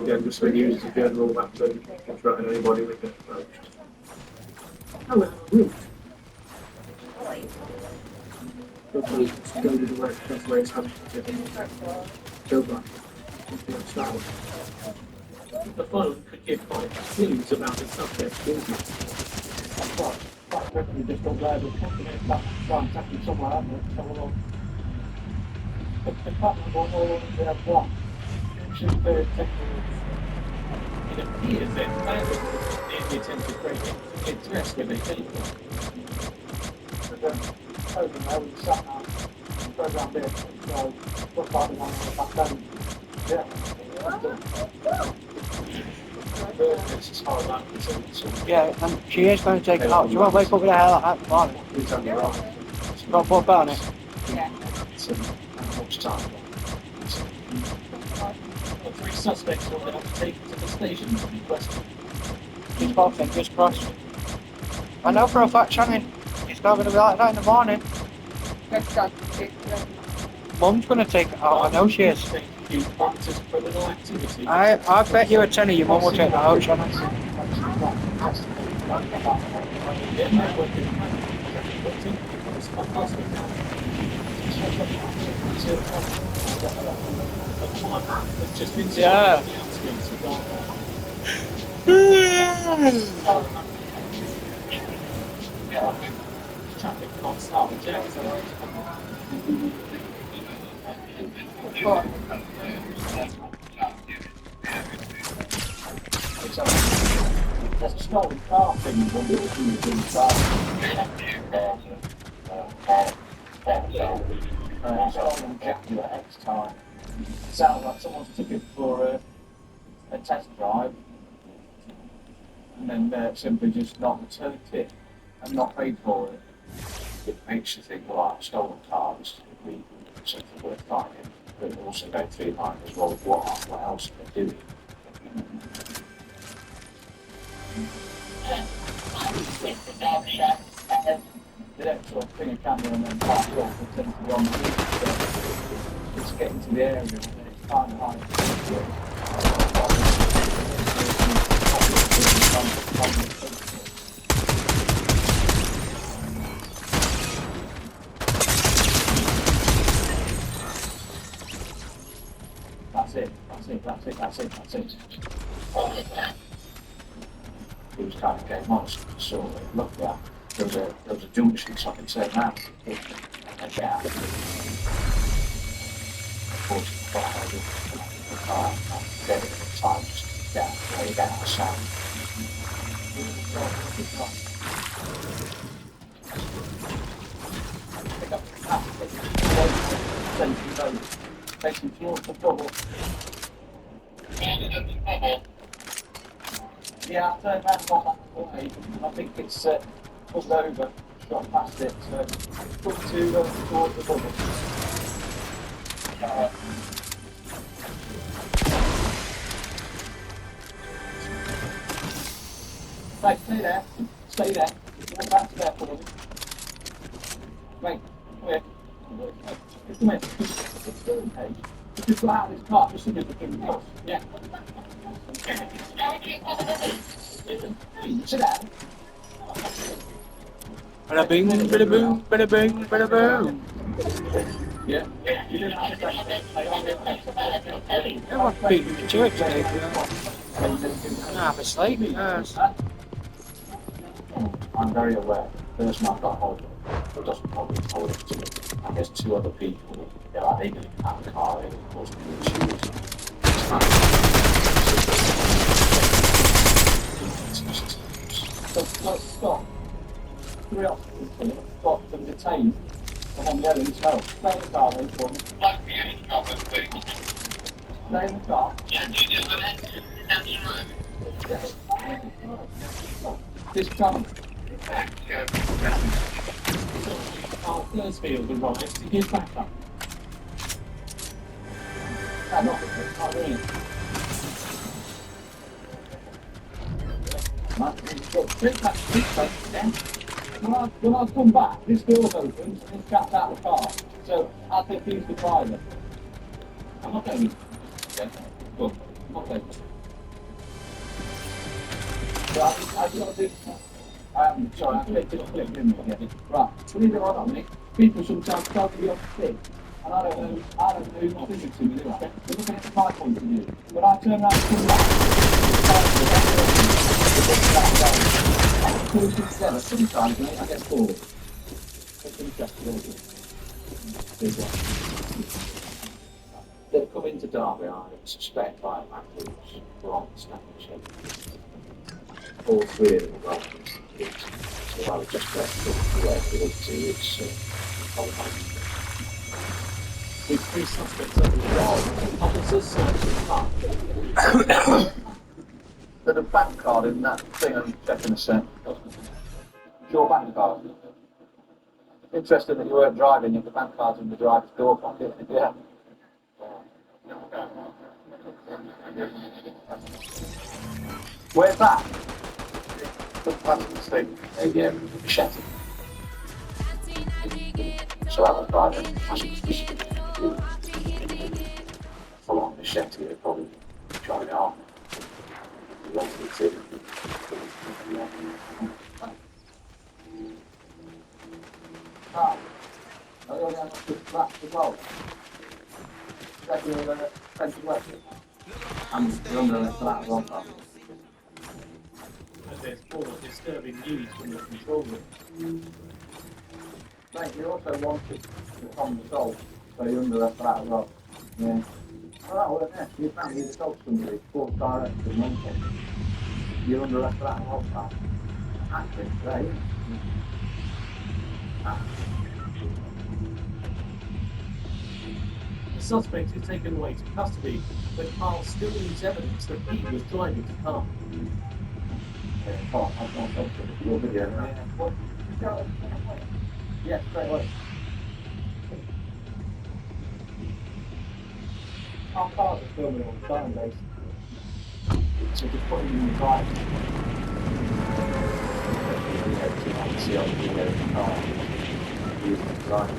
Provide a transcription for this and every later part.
Again, just been used as a general map to threaten anybody with it. Hello, roof. Go to the right, that's where it's happening. Go back. Start. The phone could give quite clues about the subject, couldn't it? Quite quickly, just go there, but try and tackle somewhere, haven't it? So we'll the pattern going all over there, one. Should be it appears that in the attempt to create interest with a people. But then, over there, we sat down, programmed it, so put part of it back down. Yeah. Yeah, and she is going to take it out. She won't wake up with her hair like that tomorrow. She's got to put a belt on it. Yeah. The three suspects will then have to take to the station to be questioned. She's got fingers crossed. I know for a fact, Shannon, it's not going to be like that in the morning. Mum's going to take it out, I know she is. I bet you a tenner your mum will take that out, Shannon. Yeah. Traffic can't start with Jack, there's a stolen car thing when we were doing stolen Jaguar X time. It sounds like someone's took it for a test drive and then simply just not returned it and not paid for it. It makes you think, well, stolen cars would be something worth finding, but also don't feel like as well what else are they doing? They don't sort of bring a camera and then pass it off and tend to be on the roof. It's getting to the area and it's kind of hard. That's it. It was kind of getting on, so it looked like there was a junction, so I could say that. And down. Unfortunately, I had the car, and dead at the time, just down, way down the south. Pick up the plastic, facing towards the bubble. Yeah, I turned around on that way, and I think it's pulled over, shot past it, so put towards the bubble. Right, stay there, go back to there for me. Wait, come here. Come here, just go out of this car, just so you can get close. Yeah. Sit down. Bada bing, bada boom, bada bing, bada boom. Yeah. I want to beat you to it today. Half asleep. Yes. I'm very aware the person I've got hold of doesn't probably hold it to me. I guess two other people, they didn't have a car, they caused me issues. Stop. 3 officers got them detained and then yelling as well. Stay in the car then for me. Stay in the car. This car. Thursfield arrives to give back up. Not really. When I come back, this door's open and this cat's out of the car. So I think he's the driver. I'm not going to. Yeah, good. I'm not going to. Sorry, I clicked it, Right, believe it or not, Nick, people sometimes tell me the opposite. And I don't know who's thinking to me anyway. They're looking at my point of view. But I turn around and come back. I'm putting together sometimes, mate, I get bored. It's interesting, isn't it? They've come into Derby, I suspect, by Matthews, Ron, Snapchat. All three of them are well. So I would just let them away for the 2 weeks. With 3 suspects at the wall, officers searching the car. There's a bank card in that thing I'm checking a sec. It's your bank card. Interesting that you weren't driving if the bank card's in the driver's door pocket. Yeah. Where's that? Yeah, Shetty. So I was driving. Full on Shetty, they're probably trying it on. Ah, I only have to flat as well. Second, I'm under a flat as well. And there's more disturbing news from the control room. Mate, you also wanted to become the soul, so you're under a flat as well. Yeah. Well, that wasn't it. You found you told somebody, sports director, Monday. You're under a flat as well, acting today. The suspect is taken away to custody, but Carl still needs evidence that he was driving the car. Oh, I've not got your video now. What? Yeah, straight away. Our cars are filming all the time, basically. So just put them in the drive. See on the video of the car. Using the drive.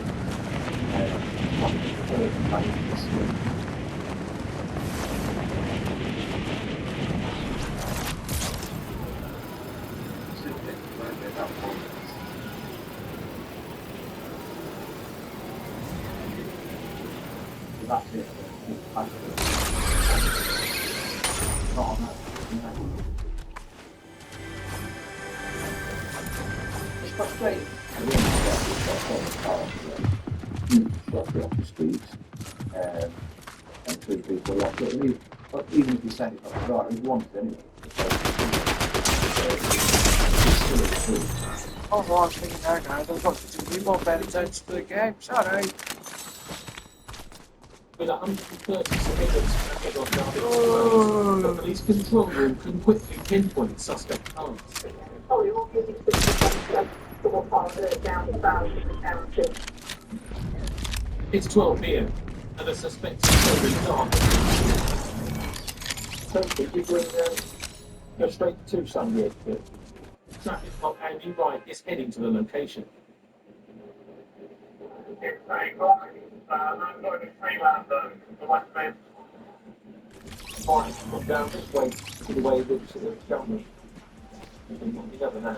That's it. Not on that. It's frustrating. Off the streets, and 3 people locked up. Even if you send it off the right, it's wanted anyway. Oh, well, I was thinking, no, they've got to be more better attention to the game. Sorry. With 130 civilians, the police control room can quickly pinpoint suspect cars. Oh, you're using 60% the one part of it down to about It's 12 p.m. and the suspect is still in dark. So, you're going go straight to Sunday. Traffic cop Andy Wright is heading to the location. It's 3 o'clock. I'm going to Freelander, the West Bay. Fine, I'm down this way to the way which is the government. You never know,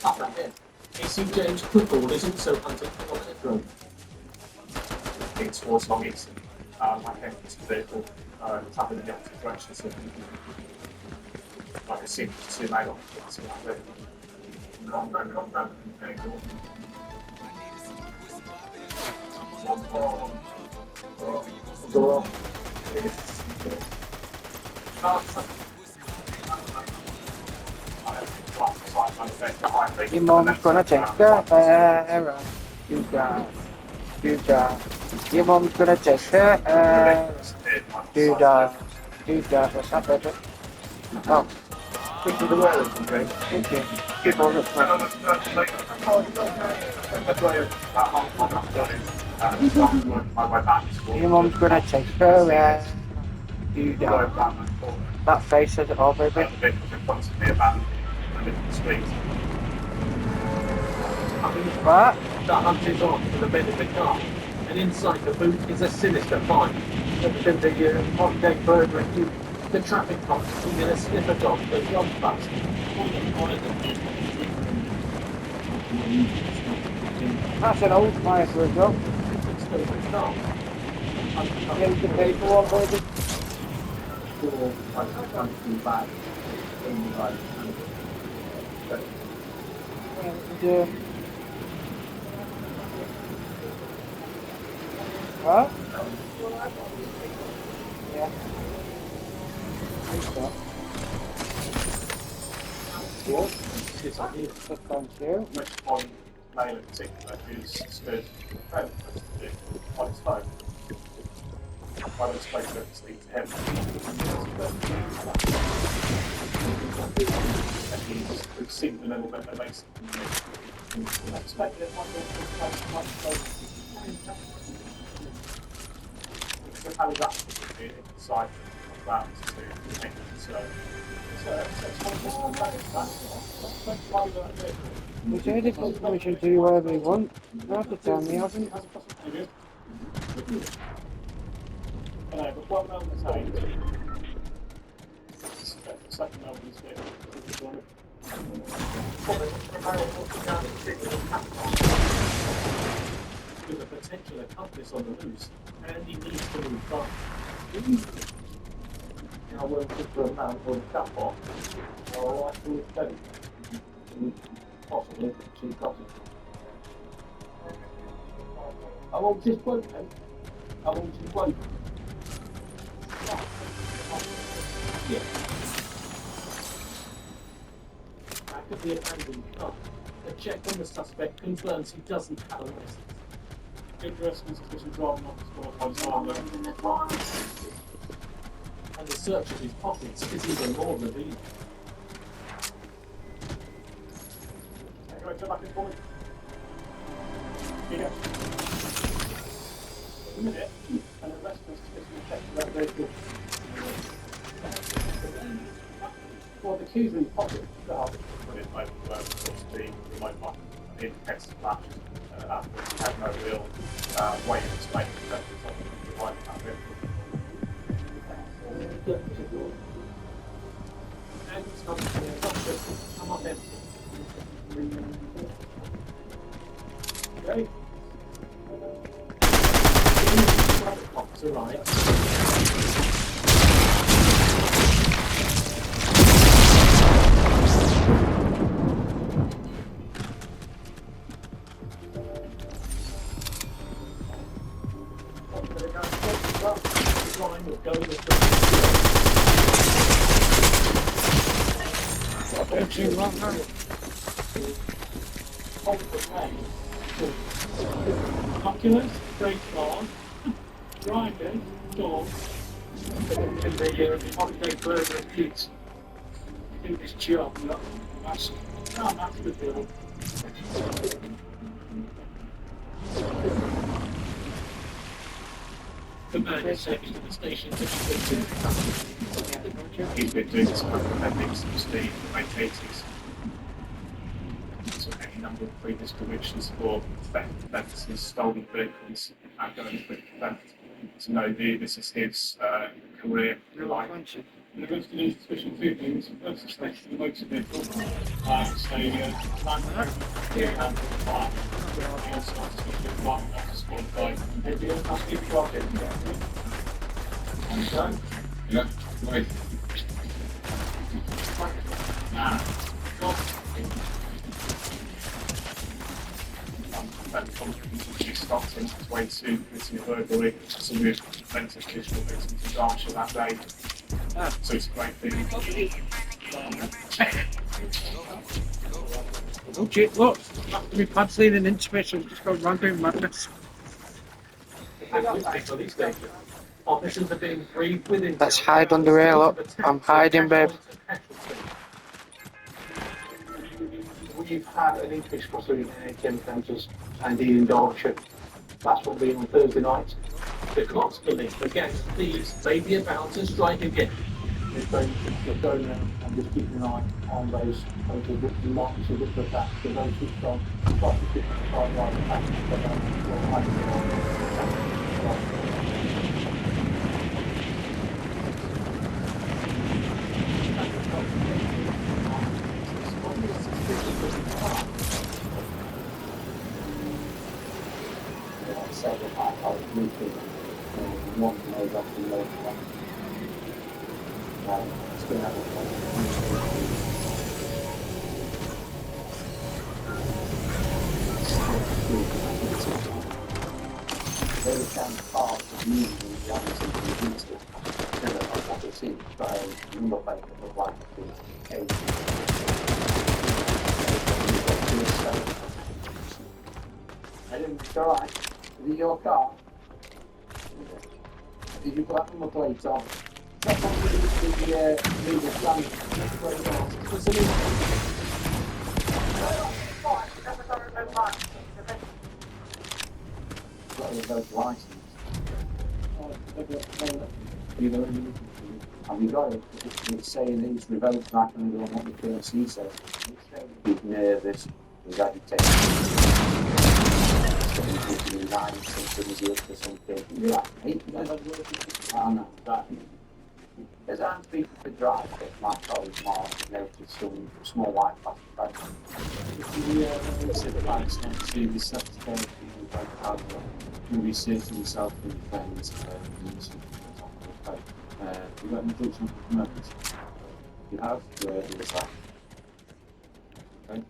up ahead. AC James Football is also hunting for the metro. It's towards Long East. I think this vehicle tapping in the opposite direction, so like a C made on something like that. Go on. Your mom's gonna take her around. You got. Your mom's gonna take her around. Do that. What's that, Patrick? Oh, Quick to the wireless, okay? thank you. Good on the front. Your mom's gonna take her around. Do that. That face says it all, baby. What? The hunt is on for the bed of the car, and inside the boot is a sinister find. Everything that you want to take further and you The traffic cops are going to sniff a dog that runs past. That's an old fire for a dog. It's still a dog. Here's the paperwork, baby. Or I'm too bad. And, huh? Yeah. I think so. Good. It's on here. Thank you. Which one male in particular who's stood very close to it on his phone. I would explain to speak to him. And we've seen a little bit of basic so how is that inside of that to make it so We say they got permission to do whatever they want. You don't have to tell me, hasn't. but what Melbourne's saying second Melbourne's bit with a potential accomplice on the loose, and he needs to move fast. I will put the man for the cap off, or I will steady. Possibly, she's got it. I won't just wait, then. I won't just wait. Yeah. Back of the abandoned car. A check on the suspect confirms he doesn't have a license. Dangerous and suspicious driving off the spot by his and the search of his pockets is even more revealing. Anyway, turn back and forward. Here. A minute, and the rest of us is going to check that vehicle. Well, the keys in the pocket. Put it over the remote lock. It detects the flash. It had no real way of explaining that the right that vehicle. And it's not come up empty. Okay. Pops arrive. Oculus, great car, driving, dogs, and the holiday burger and kids do this job. That's the deal. The man is taken to the station to he's been doing this for appendix since the late 80s. So any number of previous convictions for theft, offences, stolen vehicles, outgoing theft. So no, this is his career life. And the rest of the suspicion two things. First suspect the motor vehicle. So land here and fire. He also has suspicion of fire after squad by. Maybe I'll ask you if you are getting it. Okay. Yeah, right. Nah. She stopped him his way to committing a burglary. So we went to digital victims in Derbyshire that day. So it's a great thing. Oh, gee, look. After my pad leaning into me, so I've just got random madness. Officers are being briefed within. Let's hide under here, look. I'm hiding, babe. We've had an increase across the ATM counters and in Derbyshire. That's what we're on Thursday night. The cops believe again thieves may be about to strike again. They're going around and just keeping an eye on those which you might see which are attacks. So those switched on, start to keep an eye on the attacks, but will hide It's going to have a very kind of part of me in reality is never know what it's in, but I look like the white thing. I didn't, it's alright. Is it your car? Did you put that number plate on? Check on the stand. What's the name? Got a revoked license. You know, have you got it? It's saying it's revoked back and on what the PLC says. It's saying he's nervous, he's agitated. He's lying, something's up or something. You're like, hey, I know that. As I'm speaking for drive, my colleague Mark noticed some small white plastic bags. You said about it's not to be self-care, like how you say to yourself and your friends, you got any drugs on the moment? You have? Where is that? Okay.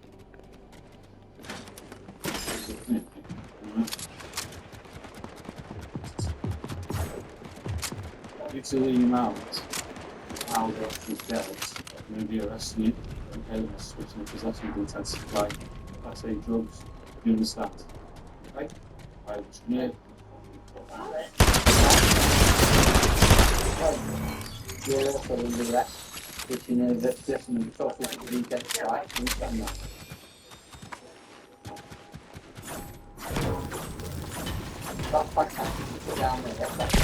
It's a little amount. How the dealt, maybe arresting you, okay, switching possession of intent to supply, class A drugs, you understand? Okay? I was near. You're also under arrest, which you know that definitely talking to the weekend right, understand that. That's fantastic, you put down there, that's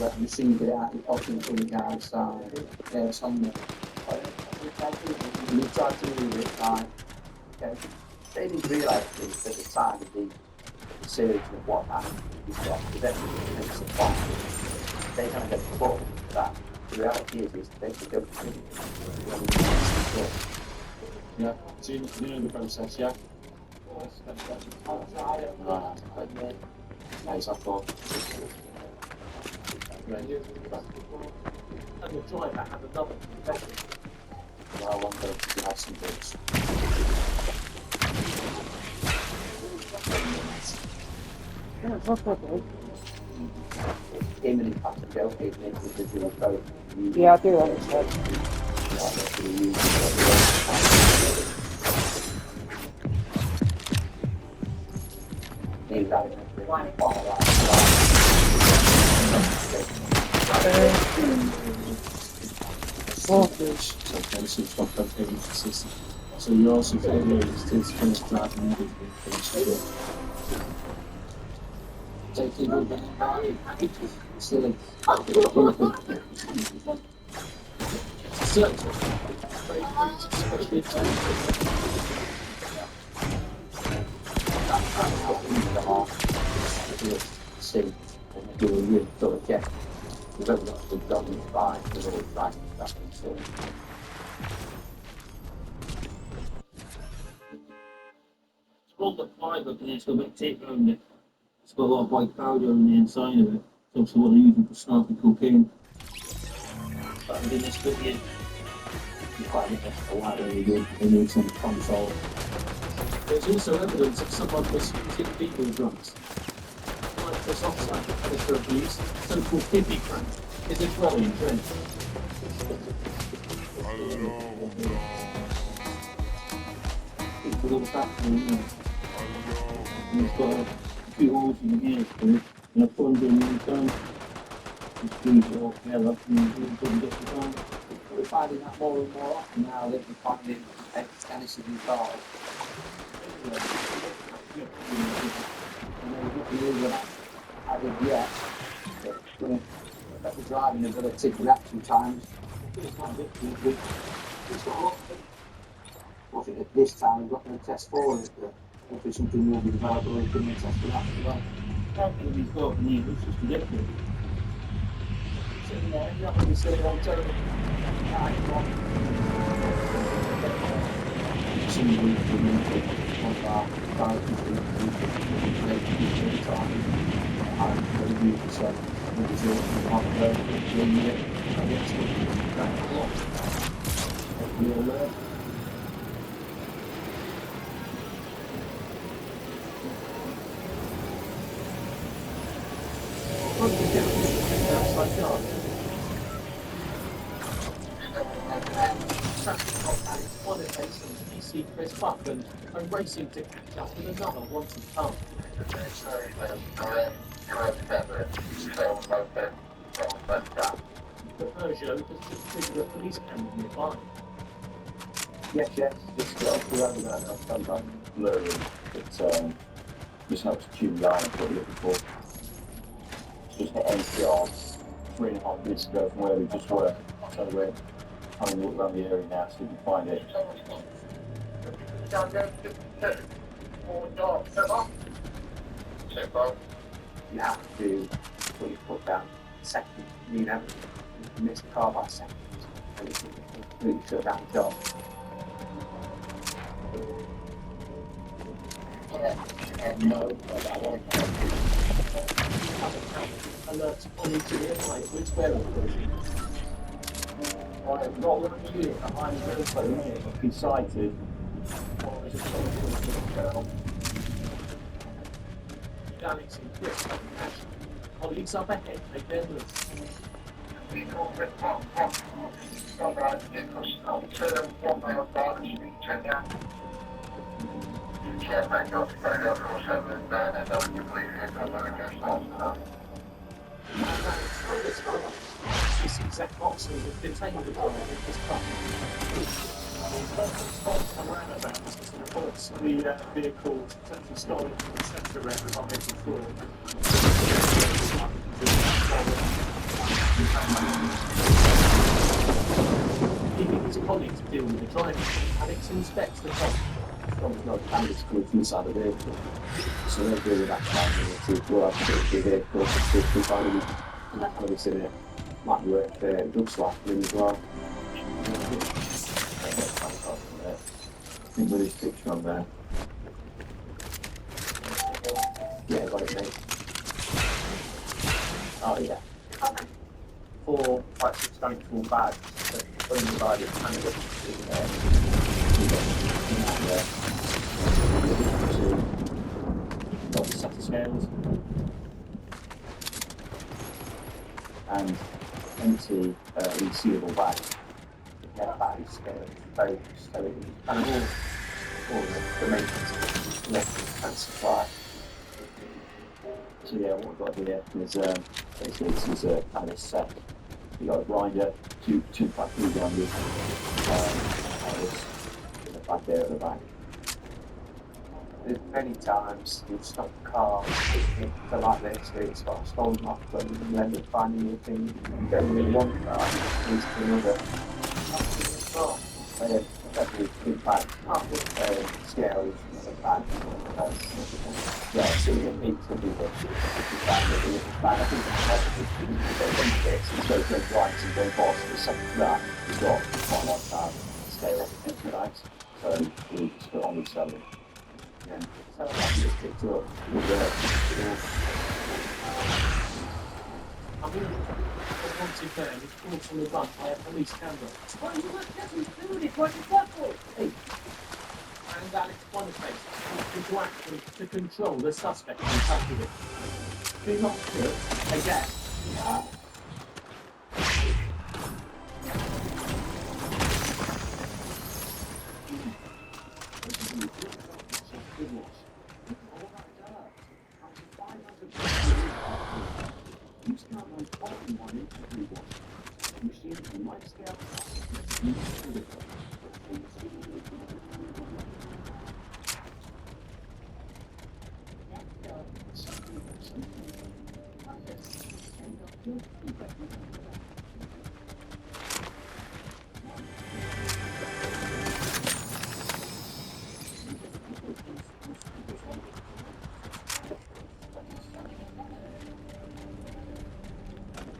let me see it out, you're talking to the guy outside, yeah, it's on there. You try to read it, right, okay. They didn't realise this at the time of the series of what happened, you've got the veteran makes a point. They kind of get the ball for that. The reality is they could go to Yeah, so you know the process, yeah? Nice, I thought. And the driver had another confession. Well, I wonder if you have some drugs. Yeah, it's not that bad. him and his pastor Joe gave me because they were both. Yeah, I do understand. Voltage. Okay, so it's got cocaine system. So you also failure is to finish driving and finish as well. Taking over silly. See, and do a really thorough check. We've only got the government by, we've always tried that concern. It's called the fiber because it's got a bit tape around it. It's got a lot of white powder on the inside of it. It's also what they're using for snorting cocaine. But in this bit here, You quite get a lot of really good, they need some console. there's also evidence that someone was using people drugs. Nitrous oxide, chemical abuse, so-called hippie crack, is a growing trend. People look back and it's got a few holes in here, and a plunger in the inside. It's screws it all together and you couldn't get the time. We're finding that more and more often now that we're finding ex-tennises in cars. And there's nothing really that as of yet, that the driving ability reaction times. It's not difficult. It's got a lot of it. I think at this time we've got to test for it, but hopefully something will be developed where we can test for that as well. How can it be thought in here? It's just ridiculous. Sitting there, you're not going to be sitting on terrible. Somebody could make one of our drivers make it time. I'm going to be Outside yard. One of Jason's PC Chris Buckland and racing to catch up with another wanted car. The Peugeot has just triggered a police camera nearby. Yes, just we only know enough sometimes blurry, but just helps tune the eye what you're looking for. Just hit NCR 3.5 minutes ago from where we just were. So we're having a look around the area now so we can find it. You have to put your foot down second. You know, you miss the car by seconds and it's completely shut down the job. No, that one. Alerts on each nearby which wearable. I am not looking at you, I'm very close. Be sighted. Alex and Chris have passion. Colleagues up ahead make their move. He sees Zach Moxley has detained the driver of his car. Reports the vehicle potentially stolen from the centre around on making fraud. Leaving his colleagues to deal with the driver, Alex inspects the car. There's no cameras coming from inside the vehicle. So they'll deal with that camera to go out to the vehicle to find it. And that's what it's in it. Might work there. It looks like them as well. I think with this picture on there. Yeah, got it, mate. Oh, yeah. 4 quite substantial bags that undivided candidates in there. Got the set of scales. And empty resealable bags. Yeah, bags, very so kind of all the maintenance, electric and supply. So yeah, what we've got here is basically this is a kind of set. You've got a grinder, two factory grinders, and this in the back there at the back. There's many times you've stopped cars for like this, it's got a stolen off, but you can end up finding your thing, you don't really want car, leads to another. Especially big bag, scales, bag. Yeah, so you need to do the bag. I think it's so good rights and go boss, but something like that, you've got quite a lot of scale and rights. So we just put on the selling. Yeah, so I just picked up I'm in the wanted van is caught on the run by a police camera. Why you not getting food? It's what you want for? Hey! And Alex Boniface into action to control the suspect in custody. Do not shoot again.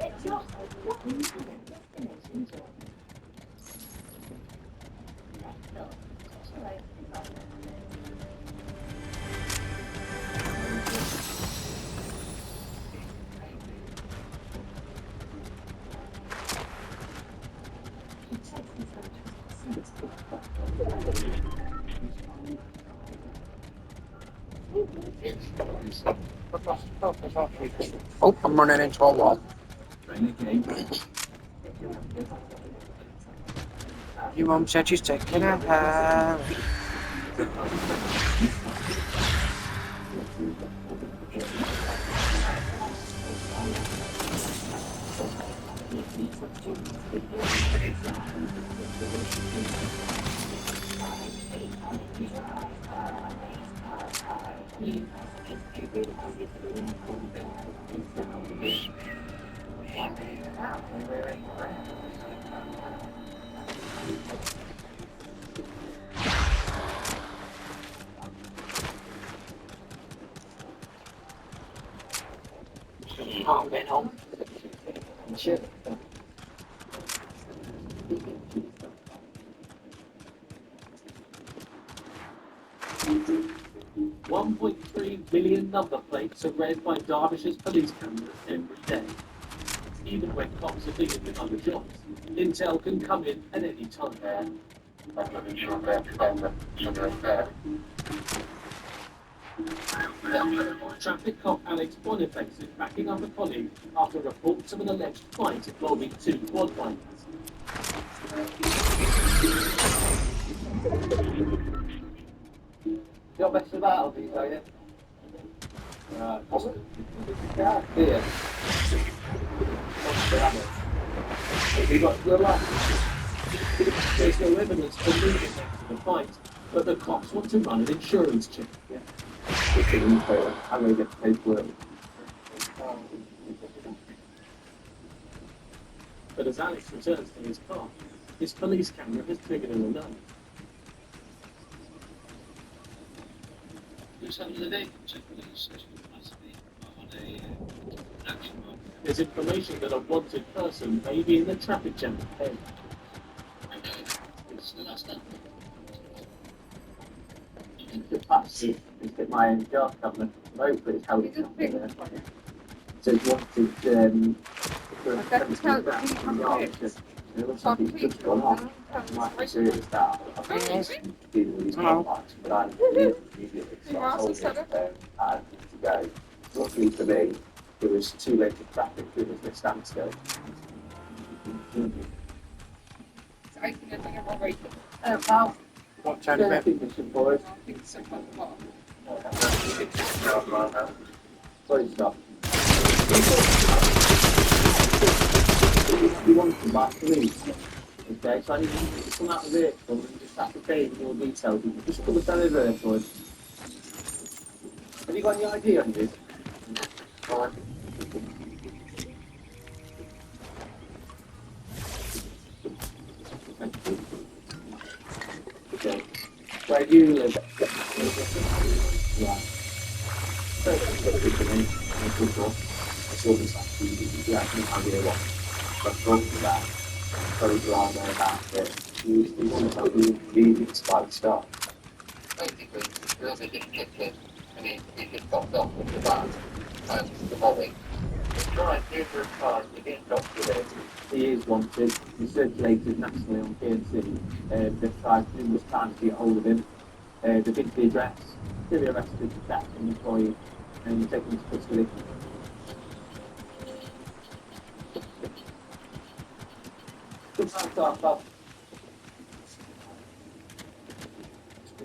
It's your Oh, I'm running into a wall. Your mum said she's taking a hair. Oh, man, home. Shit. 1.3 million number plates are read by Derbyshire's police cameras every day. Even when cops are dealing with other jobs, intel can come in at any time. Traffic cop Alex Boniface is backing up a colleague after reports of an alleged fight involving two quad bikers. Got best of that, I'll be telling you. Right. Yeah, here. We got relaxed. There's no evidence for moving after the fight, but the cops want to run an insurance check. I'm going to get the paperwork. But as Alex returns to his car, his police camera has triggered an alert. There's information that a wanted person may be in the traffic jam ahead. The fact is that my own job government hopefully it's held something there. So it's wanted for a country that from the Archbishop. There was something just gone on. Might be serious that I've been dealing with these contacts, but I immediately so I told him I had to go. Luckily for me, it was too late for traffic, it was a standstill. What time is it? Sorry, stop. You want to back to me? Okay, so I need you to come out of the vehicle and just ascertain more details. You can just put the stand over there for us. Have you got any ID on you? Alright. Okay. Where do you live? Yeah. So, good for me. Good for I saw this actually. Yeah, I have no idea what. But talking to that, very glad about it. He wanted to be leaving by the start. Basically, whoever didn't get it, and he just got off with the van and the molly. He's tried numerous times to get documented. He is wanted. He's circulated nationally on PNC. They've tried numerous times to get hold of him. They've been to the address, clearly arrested for theft and employee, and taken into custody.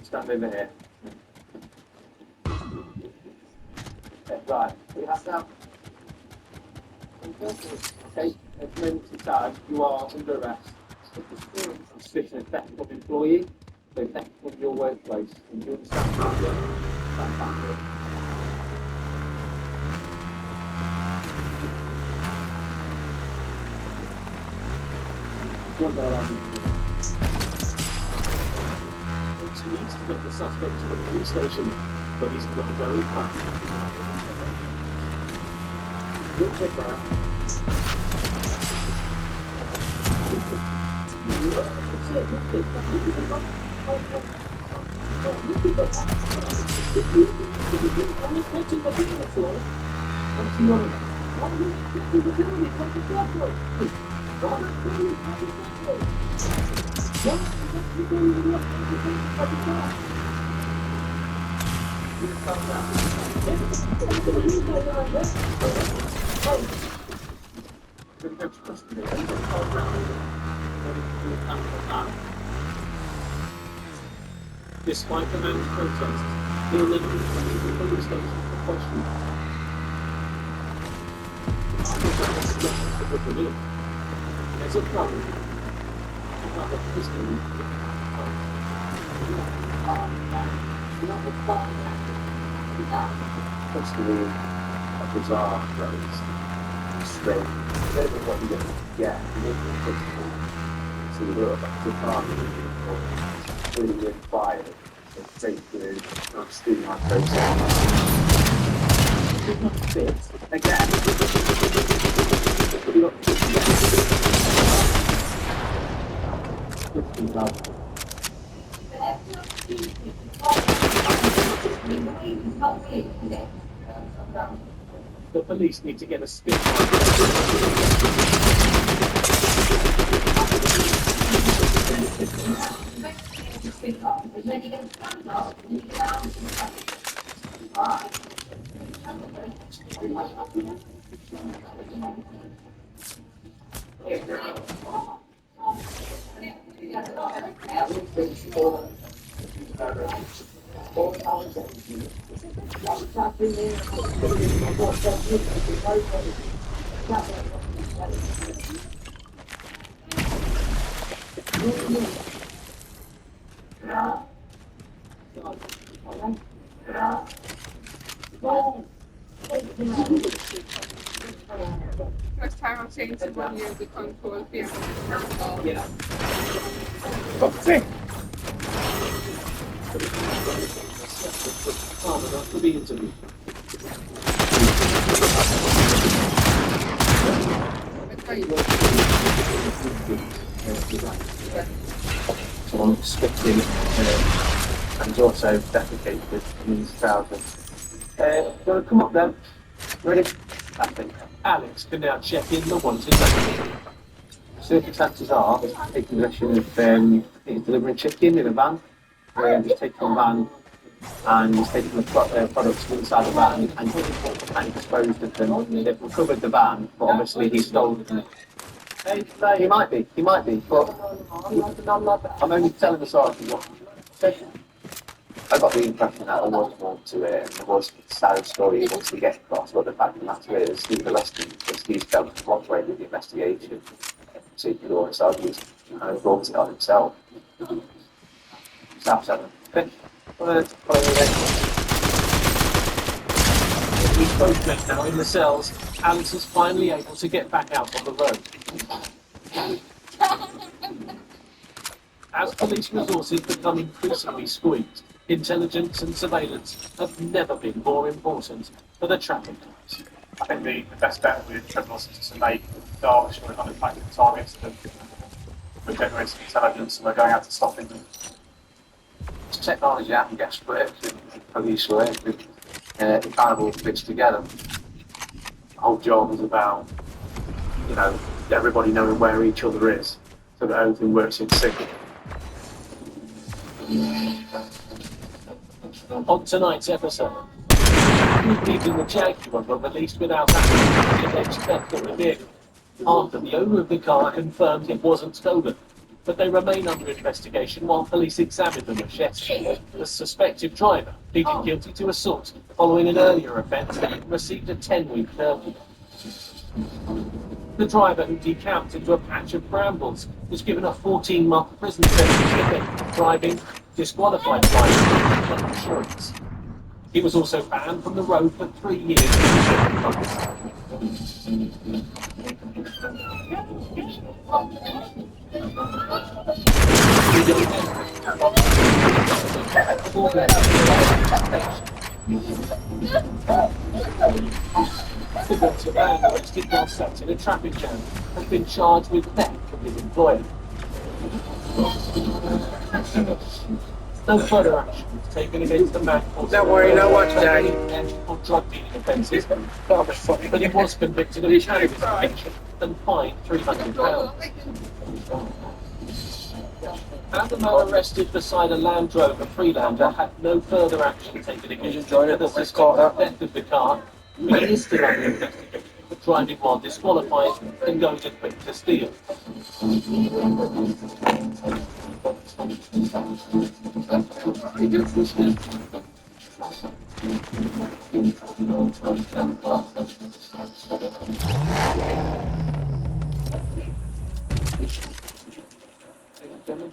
Stand over here. Right, we have now. Okay, at the moment in time, you are under arrest. Suspicion of theft of employee, so theft from your workplace. And do you understand that? He needs to get the suspect to the police station, but he's not very fast. Look at that. Despite the man's protests, he never returned to the police station for questioning. There's a problem. Another prison. Possibly a bizarre phrase. Strange. I don't know what you're going to get. You look at it, so you look like the party or really good fire. It's take through, not steam my process. Again. The police need to get a stick. First time I've seen someone use the control here. Yeah. Calm enough for the interview. Someone spitting and also defecated in his trousers. Gonna come up then. Ready? I think. Alex can now check in the wanted man. Circumstances are he's taking possession of he's delivering chicken in a van. He's taking the van and he's taking the products inside the van and disposed of them. They've recovered the van, but obviously he's stolen them. He might be, but I'm only telling the sergeant what I got the impression that there was more to it, and there was a sad story he wants to get across, but the fact of the matter is, he's arrested because he's failed to cooperate with the investigation. So he could always argue he's brought it on himself. Stop 7. Okay. With both men now in the cells, Alex is finally able to get back out on the road. As police resources become increasingly squeezed, intelligence and surveillance have never been more important for the traffic cops. I think the best bet with criminals is to make dark or unimpacted targets that we're generating intelligence and we're going out to stopping them. It's technology that can get split in police work. It kind of all fits together. The whole job is about, everybody knowing where each other is, so that everything works in sync. On tonight's episode, people in the Jaguar were released without having alleged theft of the vehicle. After the owner of the car confirmed it wasn't stolen, but they remain under investigation while police examine the machete. The suspected driver pleaded guilty to assault following an earlier offence and received a 10-week term. The driver, who decamped into a patch of brambles, was given a 14-month prison sentence for driving, disqualified driving, and insurance. He was also banned from the road for 3 years. The doctor man arrested while sat in a traffic jam has been charged with theft from his employer. No further action was taken against the man. Don't worry, no watch, Daddy. For drug dealing offences, but he was convicted of charity and fined £300. And the man arrested beside a Land Rover Freelander had no further action taken against him for the suspected theft of the car. He is still under investigation for driving while disqualified and going to quick to steal.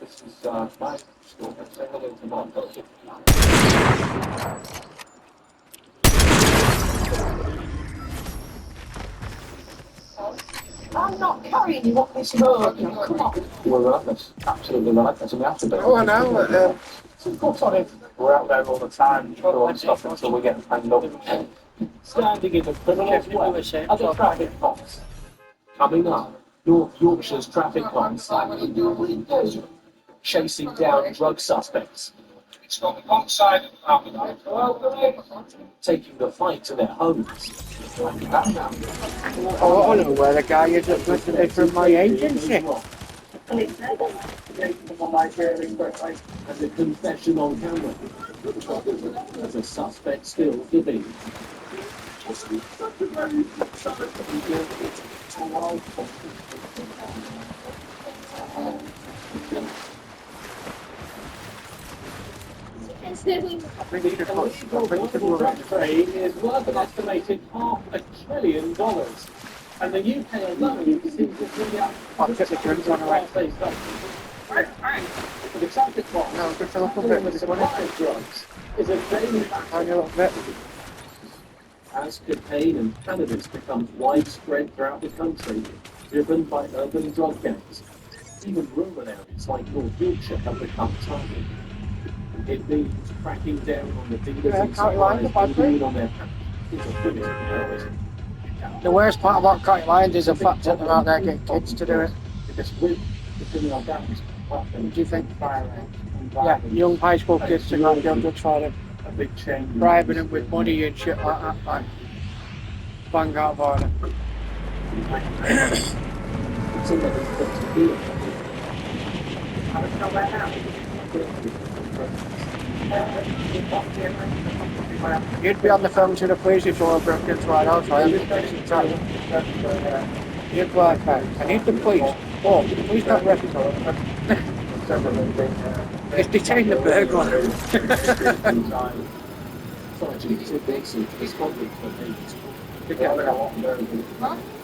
This is my school. Say hello to my culture. I'm not carrying you up this road. Come on. We're right, that's absolutely right. That's what we have to do. Oh, I know. Of course on it. We're out there all the time. We won't stop until we get hanged up. Standing in the criminal's way are the traffic cops. Coming up, North Yorkshire's traffic cops chasing down drug suspects. It's on the wrong side of the road. Taking the fight to their homes. Oh, I know where the guy is that listening from my agency. And a confession on camera. As a suspect still giving. Trade is worth an estimated $500 billion. And the UK alone seems to bring out I'll get the drinks on the way. For the traffic bomb, No, just a little bit with this one. drugs is a daily Only a little bit. as cocaine and cannabis becomes widespread throughout the country, driven by urban drug gangs. Even rural areas like North Yorkshire have become targeted. It means cracking down on the dealers and suppliers dealing on their it's a brilliant terrorism. The worst part about County Lines is the fact that they're out there getting kids to do it. Because with the criminal gangs, What do you think? Yeah, young high school kids to go and get drugs for them. a big change. Bribing them with money and shit like that. Like, bang out of order. Somebody's got to do it. You'd be on the phone to the police if you were broken into our house, right? You'd be like, hey, I need the police. Oh, the police not ready. It's detained the burglar.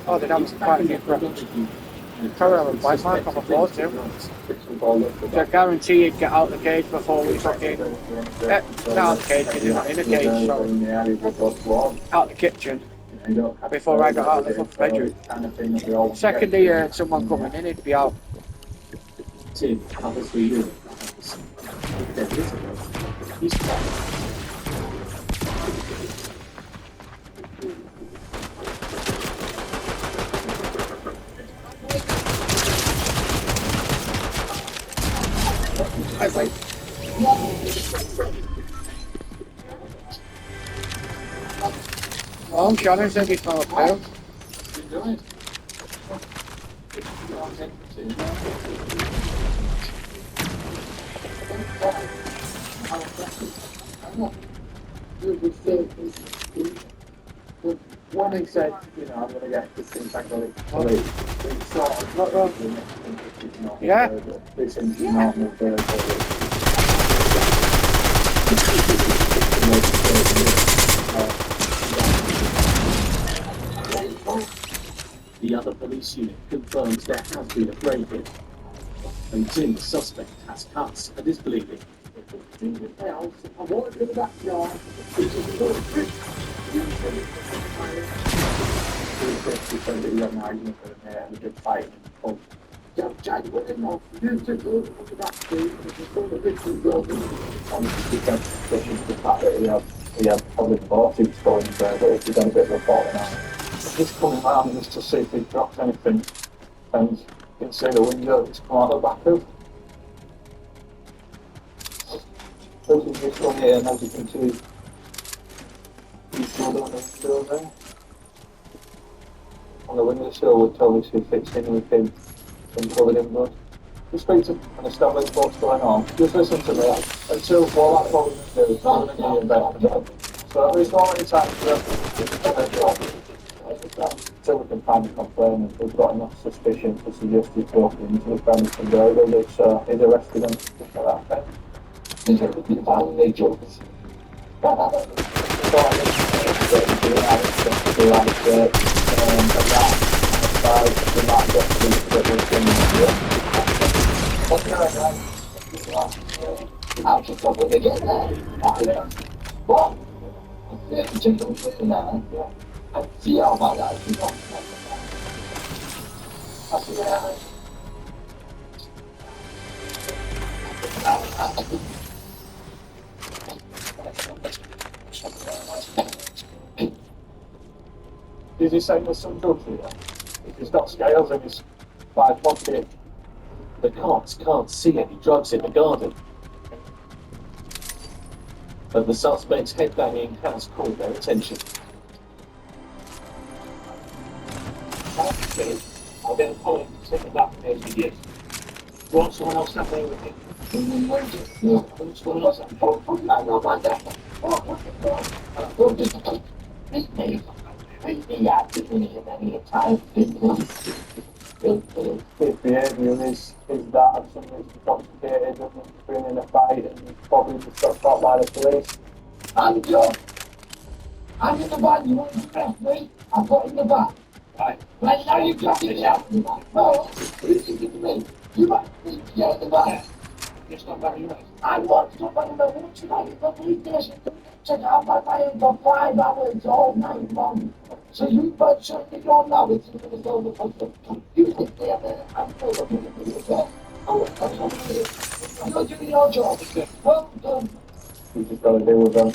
Oh, they have quite a few crooks. Probably have a black mark on the floor too. So I guarantee you'd get out of the cage before we fucking... not out of the cage, because you're not in the cage, so... Out the kitchen. Before I got out of the fucking bedroom. Second he heard someone coming in, he'd be out. Tim, obviously you. He's Oh, Shannon said he's not a pill. When he said, you know, I'm going to get this thing back on it, it's sort of not wrong. Yeah. This is not The other police unit confirms there has been a break-in. And Tim, the suspect, has cuts and is bleeding. I want to do that job. He said that he had an argument with him and a good fight. Jack, what did not you to go to that street and just go to the different building? Honestly, because the fact that he had probably 40 going there, but if he's done a bit of a falling out. He's coming round just to see if he drops anything, and you can see the window that's come out the back of. Those are just on here, and as you can see, he's blood on the window there. On the windowsill, which obviously fits in with him, and covered in blood. You speak to them and establish what's going on. Just listen to me until what that's what we're going to do. We're going to be in bed. So at least one at a time for them to do their job. Until we can find a complainant who's got enough suspicion to suggest he's broken into the premise and burgled it, so he's arrested him. Just like that, okay? These are the violent jokes. So I think the might get what's going on? I'll just probably get there. What? Yeah, just now. I see how my life is on. I see how Did he say there's some drugs here? If he's got scales in his back pocket, The cops can't see any drugs in the garden. But the suspect's headbanging has caught their attention. I'll get a point to take it back from those videos. Want someone else sat there with him? Someone else sat his behaviour is that of somebody who's complicated and been in a fight and probably just got caught by the police. I'm Joe. I'm in the van, you want to arrest me? I've got in the van. Right. Right now you're dropping me out. No, listen to me. You want me to get in the van. It's not very right. I want somebody to want tonight at the police station to check out my fire for 5 hours all night long. So you but certainly don't know it's going to go the fuck. You sit there, I'm still looking at you again. I'm not doing your job. Well done. You just got to deal with them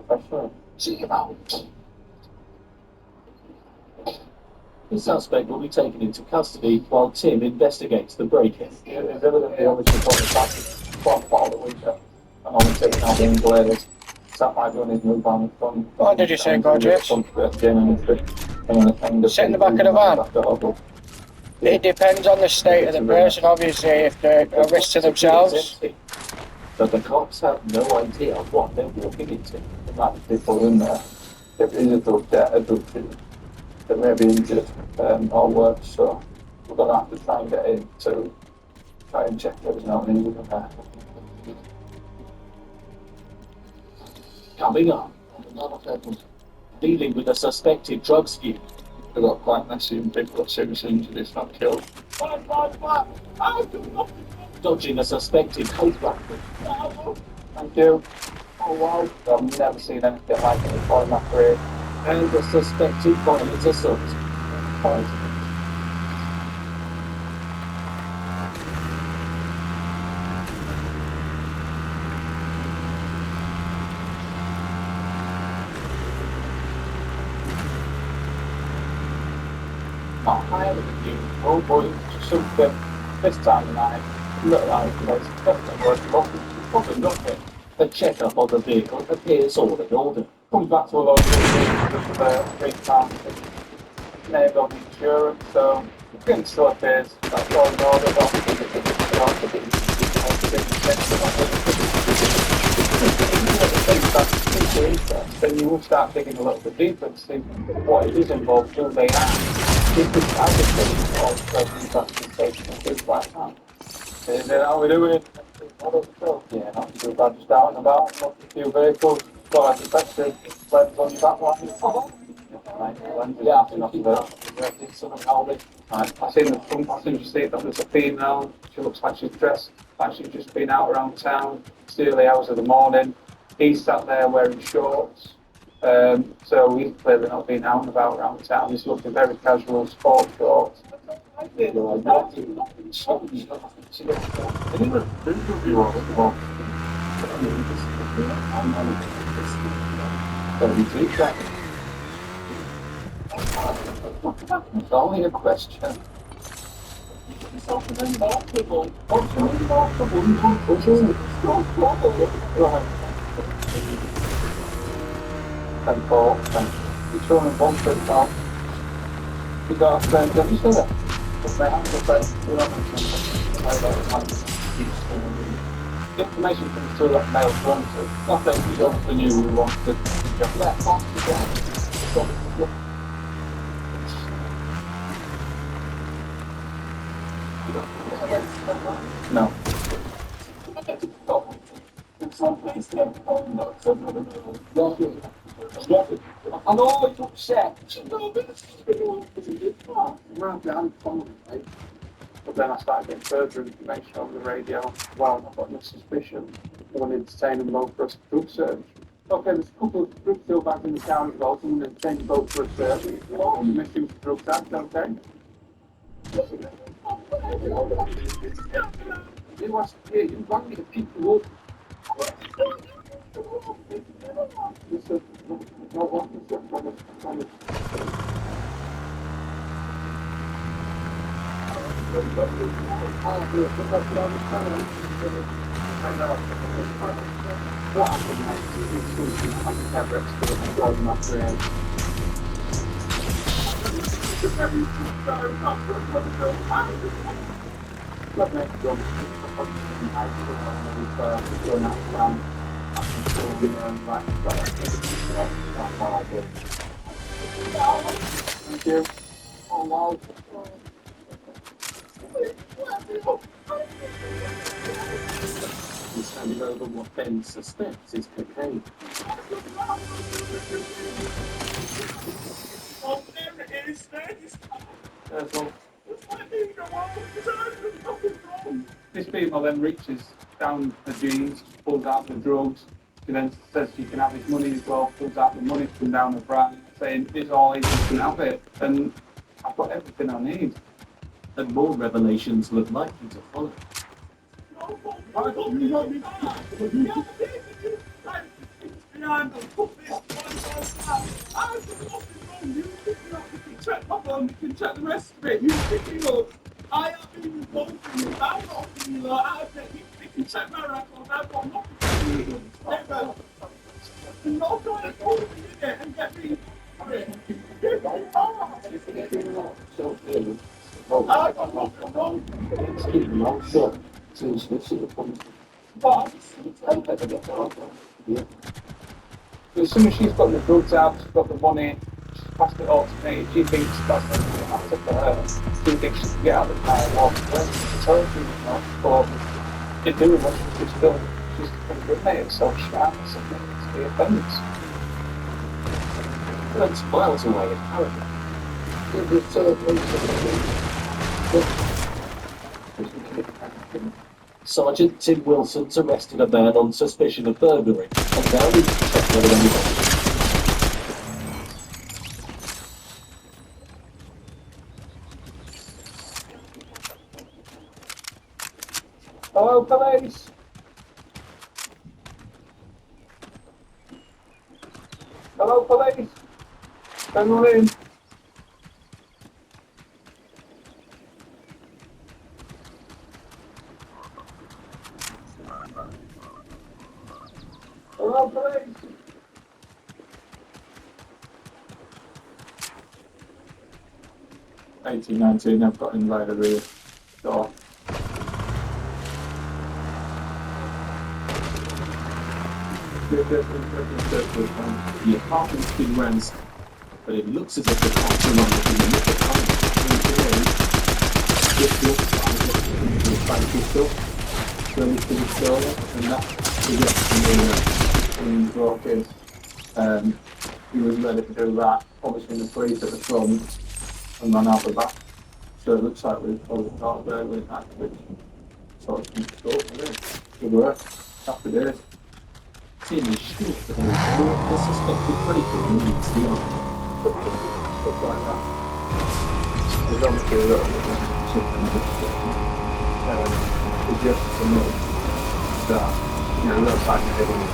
professionally. See you about it. The suspect will be taken into custody while Tim investigates the break-in. It's evidently obviously from the back from part of the winter. And I'm taking out one blades. Sat by doing his move on from. What did you say, Gorgeous? Sit in the back of the van. It depends on the state of the person, obviously, if they're a risk to themselves. But the cops have no idea what they're walking into. There might be people in there. If it is a drug debt, a drug dealer, that may be injured or worse, so we're going to have to try and get in to try and check there's no injured in there. Coming up, dealing with a suspected drugs feud. They got quite messy and people got seriously injured, it's not killed. Dodging a suspected coke rifle. Thank you. Oh wow, I've never seen anything like it before in my career. And a suspected violent assault. Oh boy, something this time of night. Look like it's definitely worth probably nothing. The checkup on the vehicle appears all in order. Comes back to a local just a big time named on the insurance, so it still appears that's all in order. Then you will start digging a little bit deeper and see what it is involved, who they are. Different advocates of transportation and things like that. Is that how we're doing it? Yeah, not too bad, just out and about, a few vehicles, well, I suspect the lens on your back line. Yeah, I've seen the front passenger seat, that was a female, she looks like she's dressed, like she's just been out around town, it's the early hours of the morning. He's sat there wearing shorts, so he's clearly not been out and about around town, he's looking very casual, sport shorts. It's only a question. And Paul, he's showing one foot now. You got a friend, have you seen it? It's my hand, you know. The information comes through like mail wanted. That's basically just the new we wanted. No. I know it's upset. But then I started getting further information on the radio. Well, I've got no suspicion. I wanted to detain them both for a drug search. Okay, there's a couple of drug fill bags in the car as well, so I'm going to detain them both for a search. I'm missing for drugs act, okay? You want me to pick you up? Thank you. Oh, wow. He's handing over what Ben suspects is cocaine. Oh, there it is. There's Well, wrong. this female then reaches down the jeans, pulls out the drugs. She then says she can have his money as well, pulls out the money from down the bra, saying, "It's all easy, you can have it." And I've got everything I need. And more revelations look likely to follow. Check my phone, you can check the rest of it. You pick me up. I have been involved in you. I'm not a dealer. You can check my records. I've got nothing to do with it. Never. You're not going to hold me in it and get me. Give me off. I got nothing wrong. Excuse me, I'm sure. Seems to see the point. But as soon as she's got the drugs out, she's got the money, she's passed it all to me, she thinks that's going to be matter for her. She thinks she can get out of the car and walk away. She tells you not, but you're doing what she's done. She's incriminated herself, she has submitted to the offence. That's miles away, apparently. Sergeant Tim Wilson's arrested a man on suspicion of burglary, and now we can check whether anyone. Hello, police! Hello, police! Anyone in? Hello, police! 1819, I've got him by the rear door. The apartment's been ransacked, but it looks as if the cops are looking to look at this looks like the bank is built, really to the store, and that suggests to me in broken. He was ready to do that, obviously the police at the front, and ran out the back. So it looks like we've probably got there with that, which sort of control. Good work. Happy days. Tim is sure that the suspected breaker needs the arm. Stuff like that. There's obviously a little bit of something it's just to know that, you know, looks like they're going to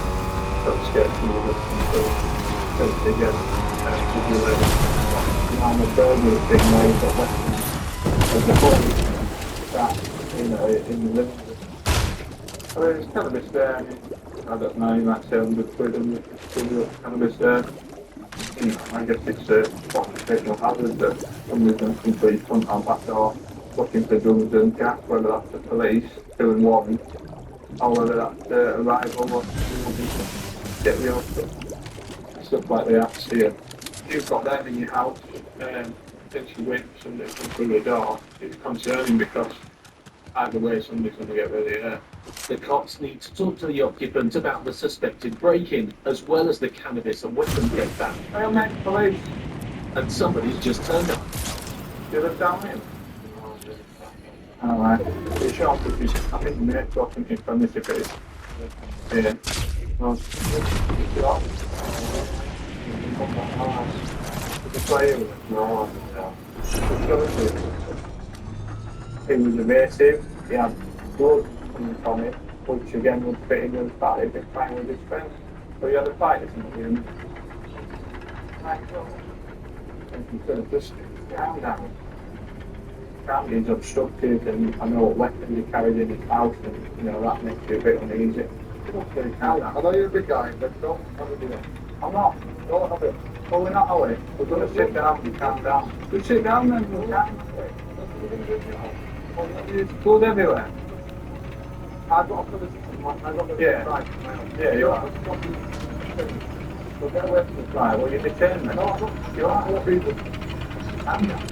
scared from the because they get to do it. I'm a burger big way, but as the body that, you know, in the living room. I mean, it's cannabis there. I don't know, you might say 100 quid on the cannabis there. You know, I guess it's occupational hazard that somebody's going to complete front and back door. looking for drugs and gas, whether that's the police doing one, or whether that's the arrival or get real stuff like that here. You've got them in your house, since you went, somebody comes through the door, it's concerning because either way somebody's going to get really hurt. The cops need to talk to the occupant about the suspected break-in, as well as the cannabis and weapons get found. Hey, mate, police. And somebody's just turned up. You live down here? Alright. It's short if you, I think the minute talking in from this if it is. Yeah. Well, it's short. The player was no. He was evasive, he had blood coming from it, which again would fit in with the fact he'd been fighting with his friend. So he had a fight or something with him. And he could have just calmed down. He's obstructed and I know what weapons he carried in his house and you know that makes you a bit uneasy. I know you're a big guy, but don't have a do it. I'm not. Don't have it. Well, we're not away. We're going to sit down and calm down. We sit down then, we'll calm down. It's blood everywhere. I've got a the yeah, you are. We'll get away from the trial. Well, you're detained then. No, you are. Calm down.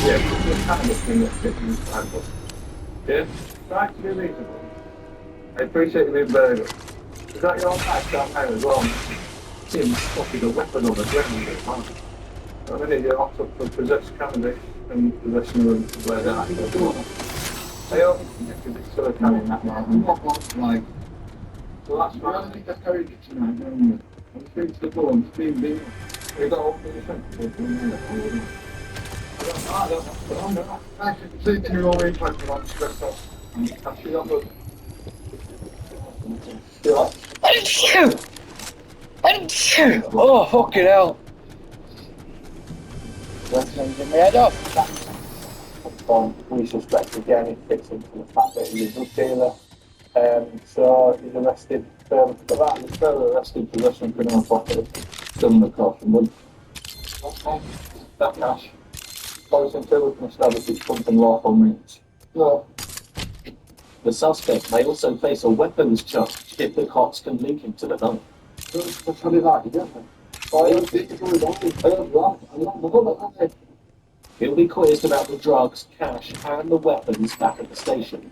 Yeah, put your cannabis in the trial. Yeah? Try to be reasonable. I appreciate you being very good. Is that your life down there as well? Tim spotted a weapon on the ground. I mean, you're locked up for possessed cannabis and possession of where they're at. They all because it's still a can in that moment. Like, so that's why I think I carried it tonight, don't you? I'm speaking to the bull, I'm being big. You got all the sense. I don't know. I can see that you're all interested on stress off. Actually, I'm good. Oh, fucking hell. That's engine my head off. We suspect again it fits into the fact that he's a drug dealer. So he's arrested for that. He's further arrested for possession of criminal property. Government caution, but that cash. Police until we can establish its something lawful means. No. The suspect may also face a weapons charge if the cops can link him to the gun. What's really like, you get me? I don't think it's really wrong. I don't know. He'll be quizzed about the drugs, cash, and the weapons back at the station.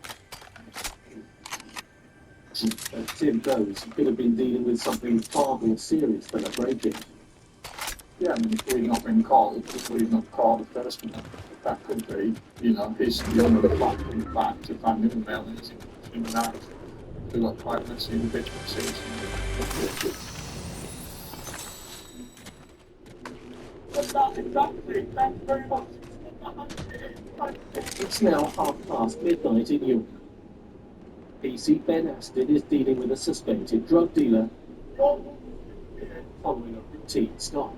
Tim knows he could have been dealing with something far more serious than a break-in. Yeah, I mean, if we've not been called, if we've not called the first one, that could be, you know, he's the owner of the flat coming back to find him in mail and he's in the night. We've got quite messy and a bit serious. Exactly, thank you very much. It's now midnight in York. PC Ben Aston is dealing with a suspected drug dealer following a routine stop.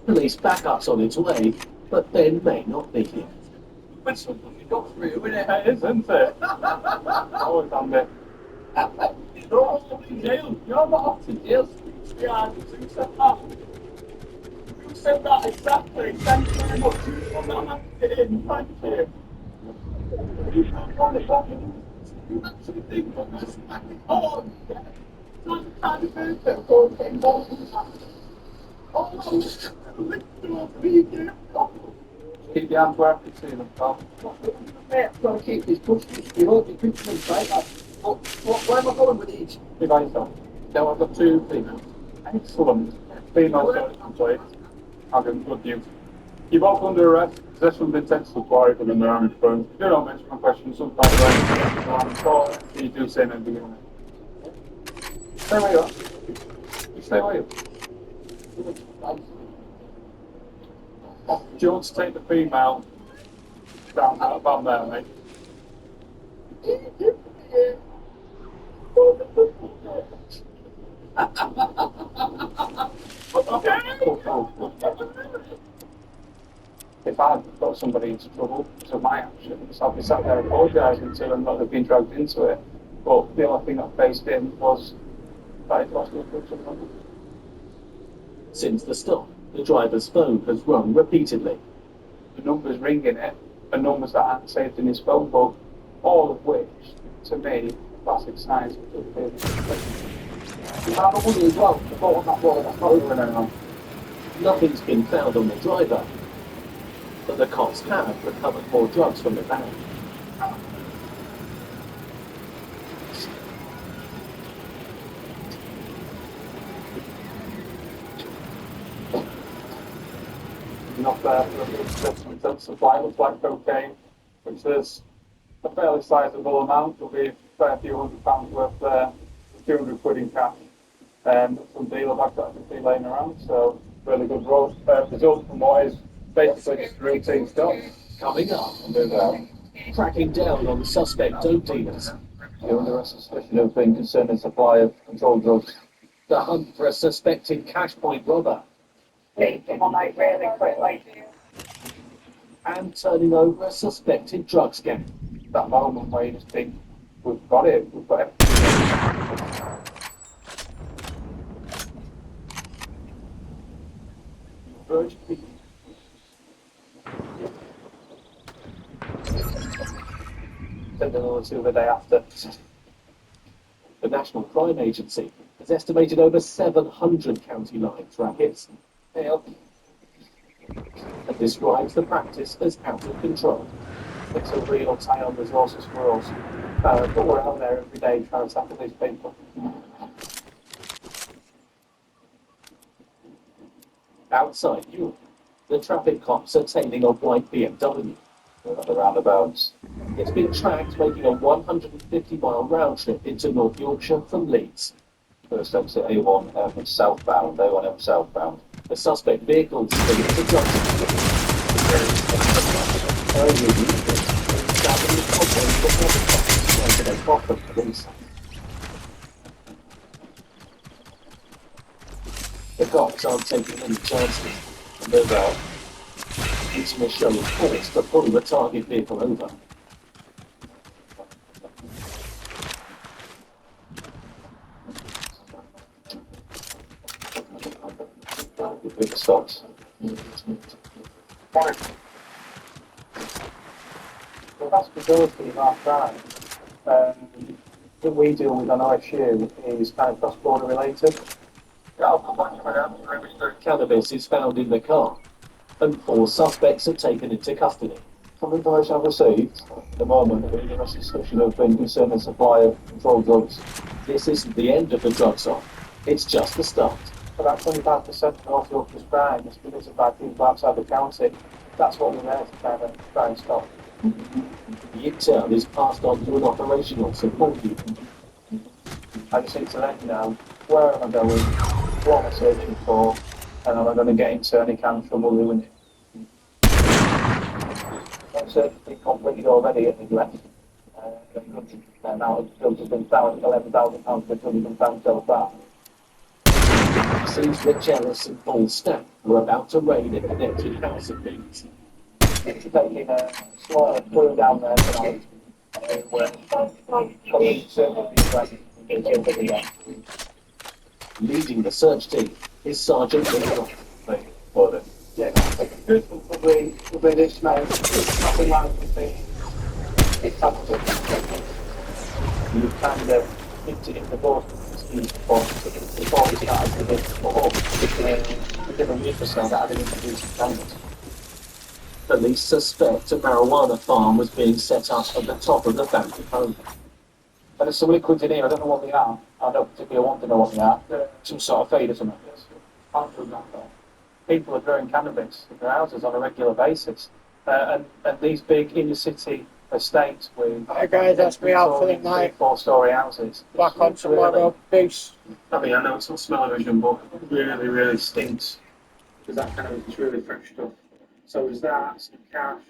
Police backups on its way, but Ben may not be here. That's what you got through, isn't it? Always done that. You're off to jail. You're not off to jail. Yeah, you said that. You said that exactly. Thank you very much. I'm not happy to get in. Thank you. You can't run it back. You actually think of this. Oh, yeah. It's the kind of thing that goes involved in that. Oh, no. Keep the hands where I can see them, pal. Mate, I've got to keep this pushing. You won't be quick to right? Where am I going with these? Be by yourself. Now I've got two females. Excellent. Females don't complain. Having good news. You're both under arrest. Possession with intent to supply for the marriage phone. Do not mention my questions. Sometimes I'm sure you do say anything in it. Stay where you are. You stay where you are. Do you want to take the female down about there, mate? if I'd got somebody into trouble because of my actions, I'd be sat there apologising to them that they've been dragged into it. But the only thing that faced him was that he'd lost his money. Since the stop, the driver's phone has rung repeatedly. The numbers ringing it are numbers that aren't saved in his phone book, all of which, to me, classic signs of You have a money as well. The boat on that boat, that's not over now. Nothing's been found on the driver, but the cops have recovered more drugs from the van. not there for a consistent supply of black cocaine, which is a fairly sizable amount. There'll be a fair few £100 worth there, 200 quid in cash, and some dealer bags that I can see laying around. So really good result from what is basically just routine stuff. Coming up, cracking down on suspect dope dealers. You're under a suspicion of being concerned in supply of controlled drugs. The hunt for a suspected cash point robber. Beat him on out really quickly. And turning over a suspected drugs gang. That moment where you just think, we've got it, we've got it. Virgin people. Send another two the day after. The National Crime Agency has estimated over 700 county lines rackets and describes the practice as out of control. It's a real tie on resources for us. But we're out there every day trying to tackle these people. Outside Europe, the traffic cops are tailing a white BMW. At the roundabouts. It's been tracked making a 150-mile round trip into North Yorkshire from Leeds. First exit A1M southbound, A1M southbound. The suspect vehicle is linked to drugs. The cops aren't taking any chances, and they're out. Using a show of force to pull the target vehicle over. With big stops. The vast majority of our crime that we deal with on OSU is kind of cross-border related. Cannabis is found in the car, and 4 suspects are taken into custody. From the information I've received, at the moment, we're under a suspicion of being concerned in supply of controlled drugs. This isn't the end of the drugs off, it's just the start. About 25% of North Yorkshire's crime is committed by people outside the county. That's what we're there to kind of try and stop. The intel is passed on to an operational support unit. I just need to let you know where am I going, what am I searching for, and am I going to get into any kind of trouble doing it. That search has been completed already at the US. A good amount of drugs has been found, £11,000 for drugs have been found so far. Seems that Jealous and Paul Stack were about to raid a connected house of things. It's taking a small crew down there tonight. Leading the search team is Sergeant Nicholas. Yeah, good will be this man. Nothing like the thing. It's up to you kind of hit it in the board before we started with it before the different infrastructure that had introduced cannabis. Police suspect a marijuana farm was being set up at the top of the family home. And there's some liquids in here, I don't know what they are. I don't particularly want to know what they are. Some sort of feed or something. People are growing cannabis in their houses on a regular basis. And these big inner city estates with Hey guys, that's me out for the night. 4-story houses. Back on tomorrow. Peace. I mean, I know it's not smell-o-vision, but it really, really stinks. Because that cannabis is really fresh stuff. So is that, some cash,